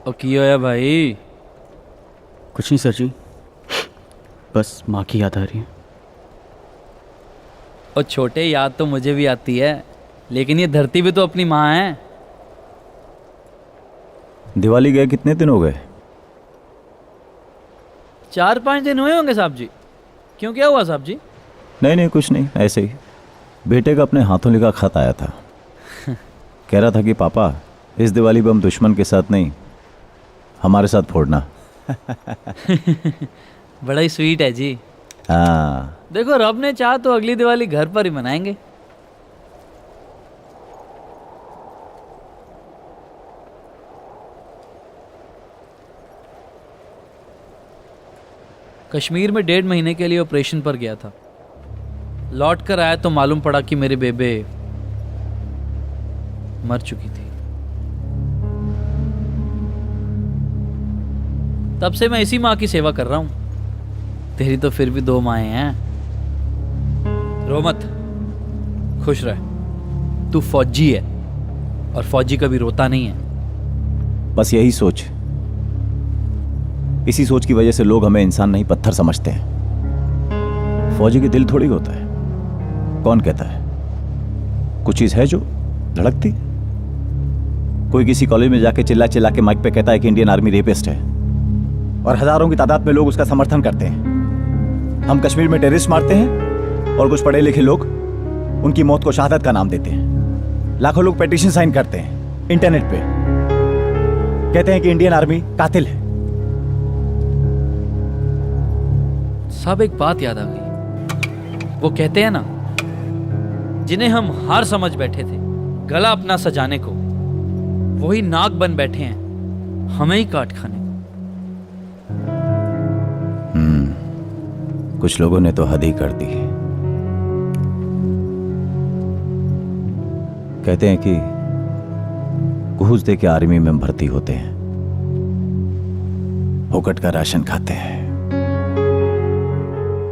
ओ की होया भाई? कुछ नहीं सर जी, बस माँ की याद आ रही है। ओ छोटे, याद तो मुझे भी आती है, लेकिन ये धरती भी तो अपनी माँ है। दिवाली गए कितने दिन हो गए? 4-5 दिन हुए होंगे साहब जी। क्यों, क्या हुआ साहब जी? नहीं नहीं, कुछ नहीं, ऐसे ही। बेटे का अपने हाथों लिखा खत आया था। कह रहा था कि पापा, इस दिवाली बम दुश्मन के साथ नहीं, हमारे साथ फोड़ना। बड़ा ही स्वीट है जी। हाँ। देखो, रब ने चाहा तो अगली दिवाली घर पर ही मनाएंगे। कश्मीर में 1.5 महीने के लिए ऑपरेशन पर गया था। लौट कर आया तो मालूम पड़ा कि मेरे बेबे मर चुकी थी। तब से मैं इसी माँ की सेवा कर रहा हूं। तेरी तो फिर भी 2 माएं हैं। रो मत, खुश रह। तू फौजी है और फौजी कभी रोता नहीं है। बस यही सोच, इसी सोच की वजह से लोग हमें इंसान नहीं पत्थर समझते हैं। फौजी के दिल थोड़ी होता है। कौन कहता है? कुछ चीज है जो धड़कती। कोई किसी कॉलेज में जाके चिल्ला चिल्ला के माइक पे कहता है कि इंडियन आर्मी रेपिस्ट है, और हजारों की तादाद में लोग उसका समर्थन करते हैं। हम कश्मीर में टेररिस्ट मारते हैं और कुछ पढ़े लिखे लोग उनकी मौत को शहादत का नाम देते हैं। लाखों लोग पेटिशन साइन करते हैं इंटरनेट पे, कहते हैं कि इंडियन आर्मी कातिल है। सब एक बात याद आ गई। वो कहते हैं ना, जिन्हें हम हार समझ बैठे थे गला अपना सजाने को, वही नाग बन बैठे हैं हमें ही काट खाने को। कुछ लोगों ने तो हद ही कर दी। कहते हैं कि घूस दे के आर्मी में भर्ती होते हैं, फोकट का राशन खाते हैं।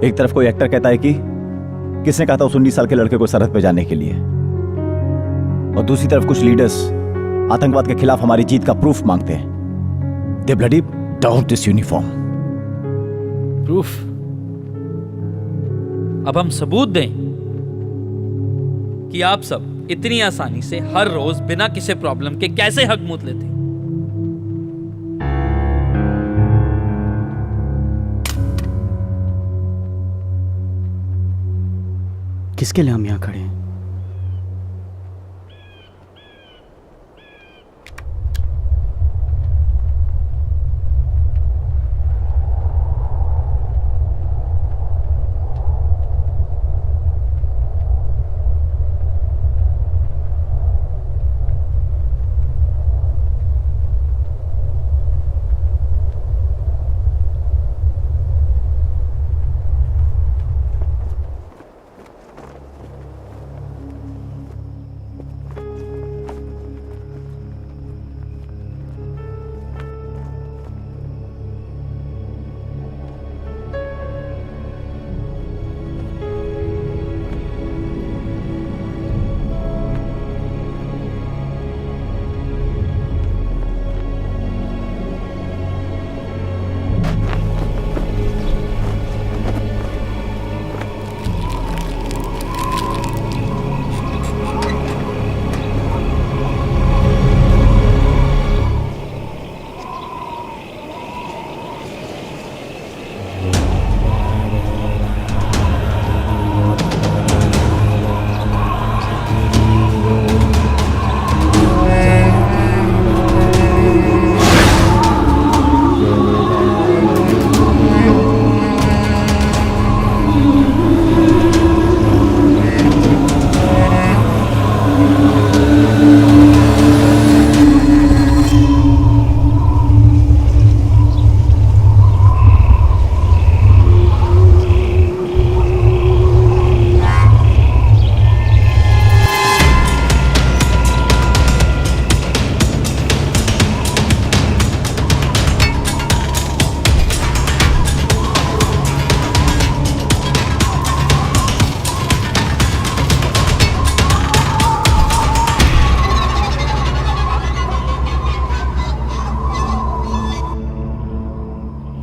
एक तरफ कोई एक्टर कहता है कि किसने कहा था उस 19 साल के लड़के को सरहद पे जाने के लिए, और दूसरी तरफ कुछ लीडर्स आतंकवाद के खिलाफ हमारी जीत का प्रूफ मांगते हैं। They bloody down this uniform. Proof? अब हम सबूत दें कि आप सब इतनी आसानी से हर रोज बिना किसी प्रॉब्लम के कैसे हक मूत लेते। किसके लिए हम यहाँ खड़े हैं?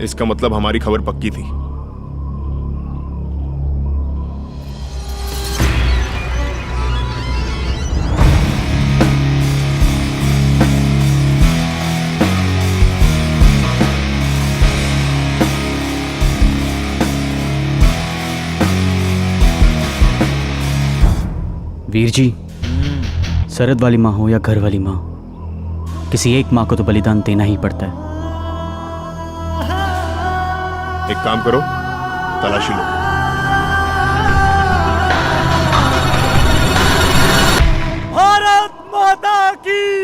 इसका मतलब हमारी खबर पक्की थी। वीर जी, सरहद वाली माँ हो या घर वाली माँ, किसी एक माँ को तो बलिदान देना ही पड़ता है। एक काम करो, तलाशी लो। भारत माता की